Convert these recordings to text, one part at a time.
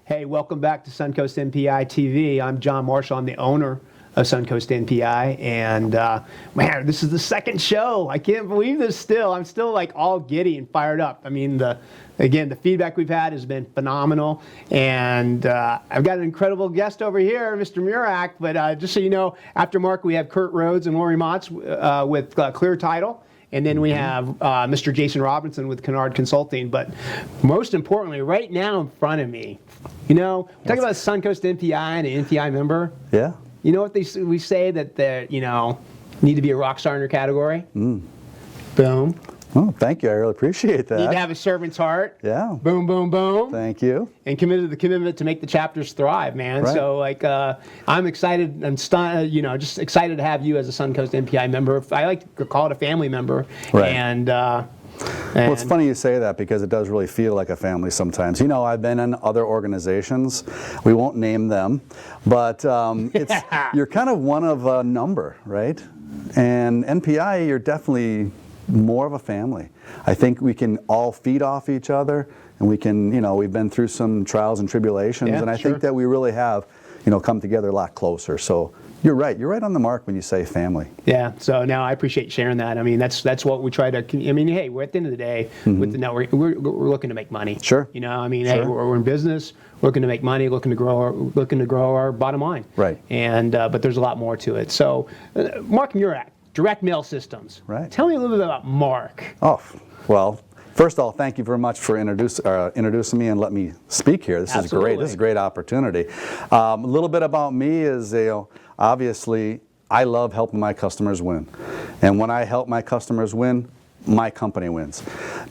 Hey, welcome back to Suncoast NPI TV. I'm John Marshall. I'm the owner of Suncoast NPI, and man, this is the second show. I can't believe this still. I'm still like all giddy and fired up. I mean, the feedback we've had has been phenomenal, and I've got an incredible guest over here, Mr. Murac, but just so you know, after Mark, we have Kurt Rhodes and Lori Motz with Clear Title. And then we have Mr. Jason Robinson with Kennard Consulting. But most importantly, right now in front of me, you know, talk about Suncoast NPI and an NPI member. Yeah. You know what we say that they, you know, need to be a rock star in your category? Boom. Oh, thank you. I really appreciate that. Need to have a servant's heart. Yeah. Boom, boom, boom. Thank you. And committed the commitment to make the chapters thrive, man. Right. So, like, I'm excited and just excited to have you as a Suncoast NPI member. I like to call it a family member. Right. And well, it's funny you say that because it does really feel like a family sometimes. You know, I've been in other organizations. We won't name them, but you're kind of one of a number, right? And NPI, you're definitely more of a family. I think we can all feed off each other, and we can, you know, we've been through some trials and tribulations, and I think that we really have, you know, come together a lot closer. So you're right on the mark when you say family. Yeah, so now I appreciate sharing that. I mean, that's what we try to, I mean, hey, we're at the end of the day, with the network, we're looking to make money. Sure. You know, I mean, hey, we're in business, looking to make money, looking to grow our bottom line. Right. And, but there's a lot more to it. So, Mark Murac, Direct Mail Systems. Right. Tell me a little bit about Mark. Oh, well, first of all, thank you very much for introducing me and let me speak here. This is great. This is a great opportunity. A little bit about me is, you know, obviously, I love helping my customers win. And when I help my customers win, my company wins.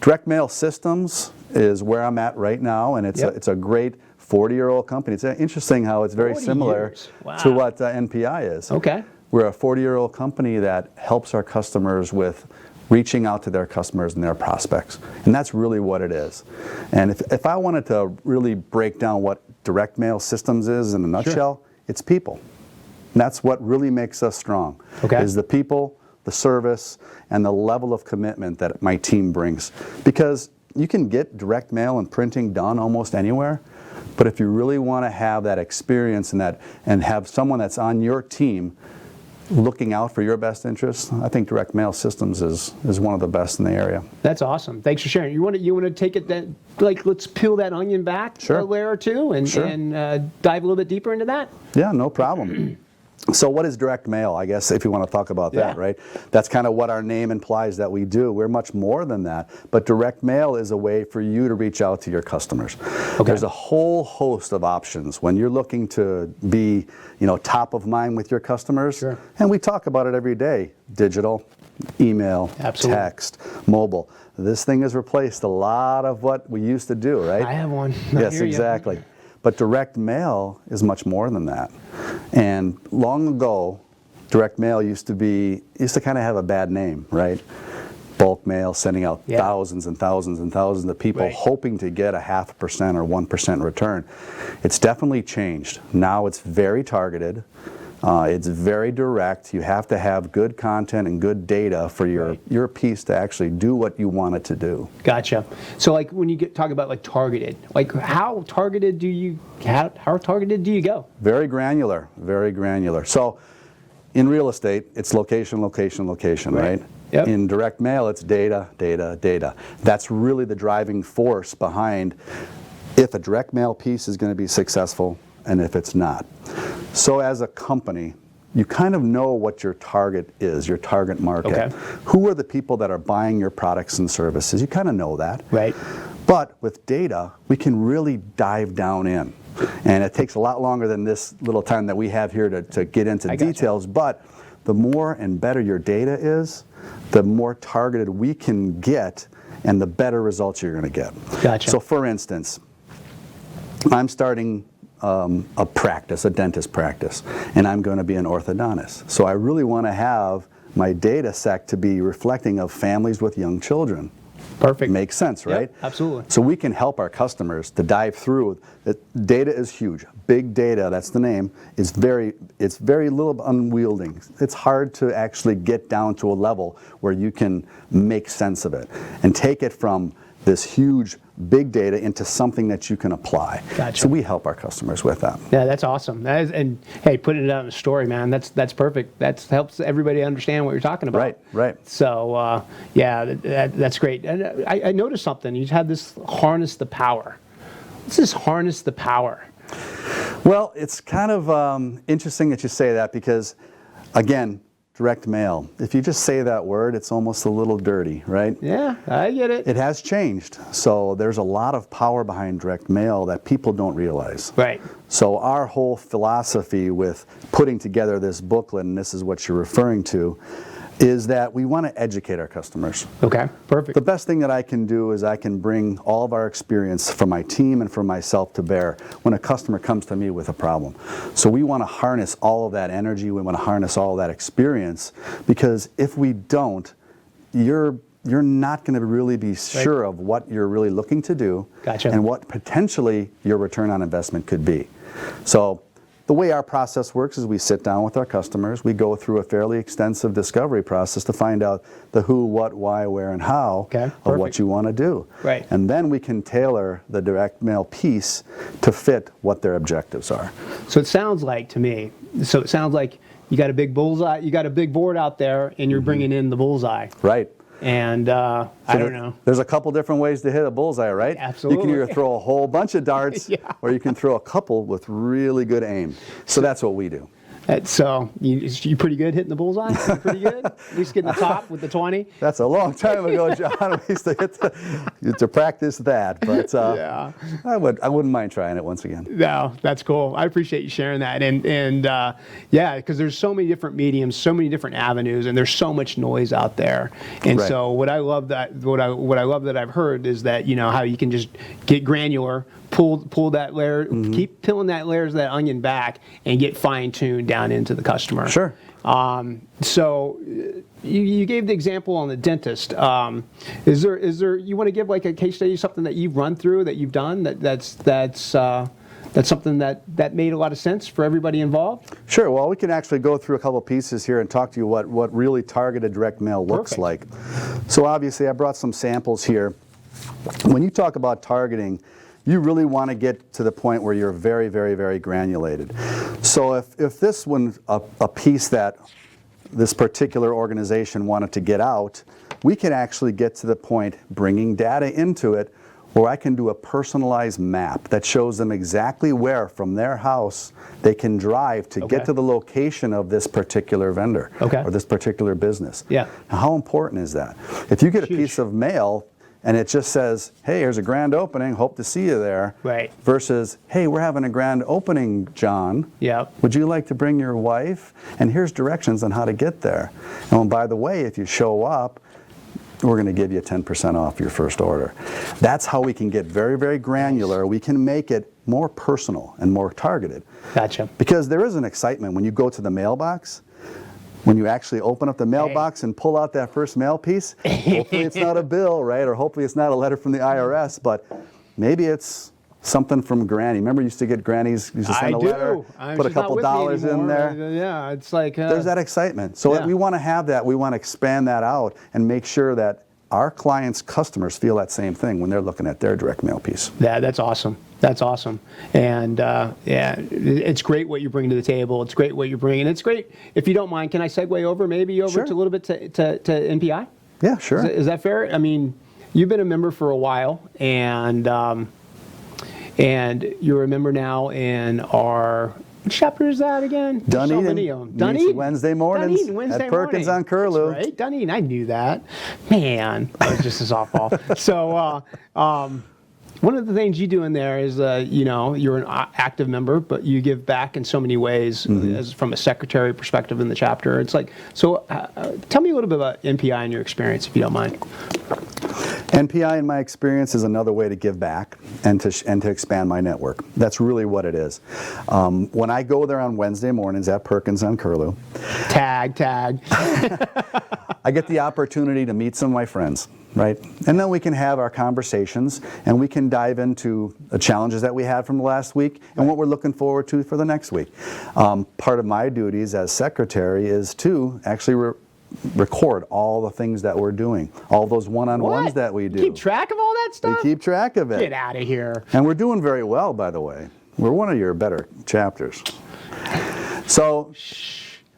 Direct Mail Systems is where I'm at right now, and it's a great 40-year-old company. It's interesting how it's very similar to what NPI is. Okay. We're a 40-year-old company that helps our customers with reaching out to their customers and their prospects. And that's really what it is. And if I wanted to really break down what Direct Mail Systems is in a nutshell, it's people. And that's what really makes us strong, is the people, the service, and the level of commitment that my team brings. Because you can get direct mail and printing done almost anywhere, but if you really want to have that experience and have someone that's on your team looking out for your best interests, I think Direct Mail Systems is one of the best in the area. That's awesome. Thanks for sharing. You want to take it that, like, let's peel that onion back a layer or two and dive a little bit deeper into that? Yeah, no problem. So what is direct mail, I guess, if you want to talk about that, right? That's kind of what our name implies that we do. We're much more than that. But direct mail is a way for you to reach out to your customers. There's a whole host of options when you're looking to be, you know, top of mind with your customers. And we talk about it every day. Digital, email, text, mobile. This thing has replaced a lot of what we used to do, right? I have one. Yes, exactly. But direct mail is much more than that. And long ago, direct mail used to kind of have a bad name, right? Bulk mail, sending out thousands and thousands and thousands of people hoping to get a 0.5% or 1% return. It's definitely changed. Now it's very targeted. It's very direct. You have to have good content and good data for your piece to actually do what you want it to do. Gotcha. So, like, when you talk about like targeted, like how targeted do you go? Very granular, very granular. So, in real estate, it's location, location, location, right? Yep. In direct mail, it's data, data, data. That's really the driving force behind if a direct mail piece is going to be successful and if it's not. So as a company, you kind of know what your target is, your target market. Who are the people that are buying your products and services? You kind of know that. Right. But with data, we can really dive down in. And it takes a lot longer than this little time that we have here to get into details. But the more and better your data is, the more targeted we can get and the better results you're going to get. Gotcha. So for instance, I'm starting a practice, a dentist practice, and I'm going to be an orthodontist. So I really want to have my data set to be reflecting of families with young children. Perfect. Makes sense, right? Yep, absolutely. So we can help our customers to dive through. Data is huge. Big data, that's the name, it's very little unwielding. It's hard to actually get down to a level where you can make sense of it and take it from this huge big data into something that you can apply. Gotcha. So we help our customers with that. Yeah, that's awesome. That is, and hey, putting it out in a story, man, that's perfect. That helps everybody understand what you're talking about. Right, right. So, yeah, that's great. And I noticed something. You had this harness the power. What's this harness the power? Well, it's kind of interesting that you say that because, again, direct mail. If you just say that word, it's almost a little dirty, right? Yeah, I get it. It has changed. So there's a lot of power behind direct mail that people don't realize. Right. So our whole philosophy with putting together this booklet, and this is what you're referring to, is that we want to educate our customers. Okay, perfect. The best thing that I can do is I can bring all of our experience from my team and from myself to bear when a customer comes to me with a problem. So we want to harness all of that energy, we want to harness all of that experience, because if we don't, you're not going to really be sure of what you're really looking to do. Gotcha. And what potentially your return on investment could be. So the way our process works is we sit down with our customers, we go through a fairly extensive discovery process to find out the who, what, why, where, and how of what you want to do. Right. And then we can tailor the direct mail piece to fit what their objectives are. So it sounds like to me, you got a big bullseye, you got a big board out there, and you're bringing in the bullseye. Right. And I don't know. There's a couple different ways to hit a bullseye, right? Absolutely. You can either throw a whole bunch of darts, Yeah. or you can throw a couple with really good aim. So that's what we do. So you pretty good hitting the bullseye? You pretty good? At least getting the top with the 20? That's a long time ago, John. We used to practice that, but Yeah. I wouldn't mind trying it once again. No, that's cool. I appreciate you sharing that. And yeah, because there's so many different mediums, so many different avenues, and there's so much noise out there. And Right. so what I love that I've heard is that, you know, how you can just get granular, pull that layer, keep peeling that layers of that onion back, and get fine tuned down into the customer. Sure. So you gave the example on the dentist. Is there you want to give like a case study, something that you've run through, that you've done that's something that made a lot of sense for everybody involved? Sure. Well, we can actually go through a couple pieces here and talk to you what really targeted direct mail looks Perfect. like. So obviously I brought some samples here. When you talk about targeting, you really want to get to the point where you're very, very, very granulated. So if this was a piece that this particular organization wanted to get out, we can actually get to the point bringing data into it where I can do a personalized map that shows them exactly where from their house they can drive to get to the location of this particular vendor or this particular business. Yeah. Now, how important is that? If you get a Huge. piece of mail and it just says, hey, here's a grand opening, hope to see you there. Right. Versus, hey, we're having a grand opening, John. Yep. Would you like to bring your wife? And here's directions on how to get there. And by the way, if you show up, we're going to give you 10% off your first order. That's how we can get very, very granular. We can make it more personal and more targeted. Gotcha. Because there is an excitement when you go to the mailbox. When you actually open up the mailbox and pull out that first mail piece, hopefully it's not a bill, right? Or hopefully it's not a letter from the IRS, but maybe it's something from Granny. Remember you used to get Grannies, used to send a letter, put a couple dollars in there. Yeah, it's like... There's that excitement. So we want to have that. We want to expand that out and make sure that our clients' customers feel that same thing when they're looking at their direct mail piece. Yeah, that's awesome. That's awesome. And yeah, it's great what you bring to the table. It's great what you're bringing. It's great. If you don't mind, can I segue over maybe to a little bit to NPI? Yeah, sure. Is that fair? I mean, you've been a member for a while, and you're a member now in our... What chapter is that again? Dunedin. So many of them. Dunedin? Wednesday mornings Dunedin, Wednesday at Perkins morning. on Curlew. That's right, Dunedin. I knew that. Man, that was just a softball. So one of the things you do in there is, you know, you're an active member, but you give back in so many ways as from a secretary perspective in the chapter. It's like, so tell me a little bit about NPI and your experience, if you don't mind. NPI, in my experience, is another way to give back and to expand my network. That's really what it is. When I go there on Wednesday mornings at Perkins on Curlew, Tag. I get the opportunity to meet some of my friends, right? And then we can have our conversations and we can dive into the challenges that we had from the last week and what we're looking forward to for the next week. Part of my duties as secretary is to actually record all the things that we're doing, all those one-on-ones that we do. Keep track of all that stuff? We keep track of it. Get out of here. And we're doing very well, by the way. We're one of your better chapters. So,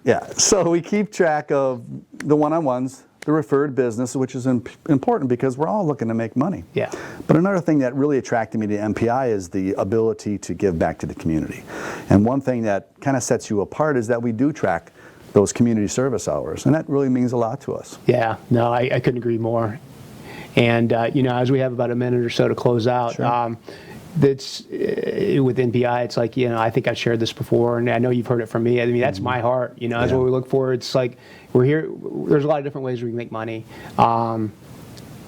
yeah, so we keep track of the one-on-ones, the referred business, which is important because we're all looking to make money. Yeah. But another thing that really attracted me to MPI is the ability to give back to the community. And one thing that kind of sets you apart is that we do track those community service hours, and that really means a lot to us. Yeah, no, I couldn't agree more. And, as we have about a minute or so to close out, Sure. that's with NPI, it's like, I think I shared this before, and I know you've heard it from me. I mean, that's my heart, that's what we look for. It's like, we're here, there's a lot of different ways we can make money. I'm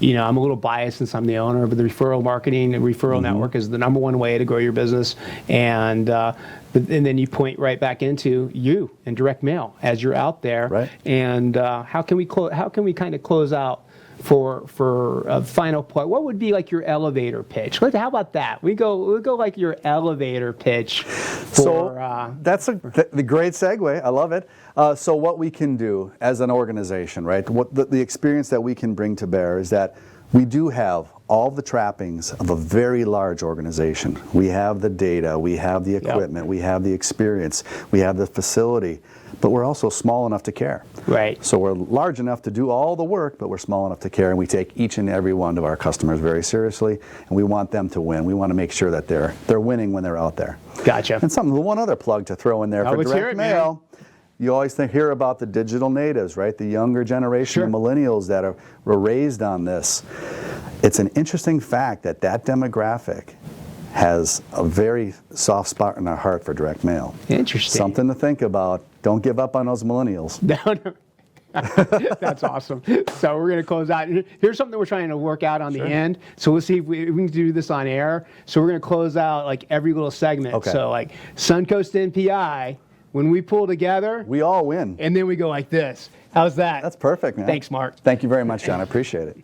a little biased since I'm the owner, but the referral marketing and referral network is the #1 way to grow your business. And then you point right back into you and direct mail as you're out there. Right. And how can we kind of close out for a final point? What would be like your elevator pitch? How about that? We'll go like your elevator pitch. That's the great segue. I love it. So what we can do as an organization, right? What the experience that we can bring to bear is that we do have all the trappings of a very large organization. We have the data, we have the equipment, we have the experience, we have the facility, but we're also small enough to care. Right. So we're large enough to do all the work, but we're small enough to care, and we take each and every one of our customers very seriously, and we want them to win. We want to make sure that they're winning when they're out there. Gotcha. And one other plug to throw in there for let's hear direct it, man. mail. You always hear about the digital natives, right? The younger generation of millennials that were raised on this. It's an interesting fact that demographic has a very soft spot in our heart for direct mail. Interesting. Something to think about. Don't give up on those millennials. That's awesome. So we're going to close out. Here's something we're trying to work out on the end. So we'll see if we can do this on air. So we're going to close out like every little segment. Okay. So like Suncoast NPI, when we pull together, We all win. and then we go like this. How's that? That's perfect, man. Thanks, Mark. Thank you very much, John. I appreciate it.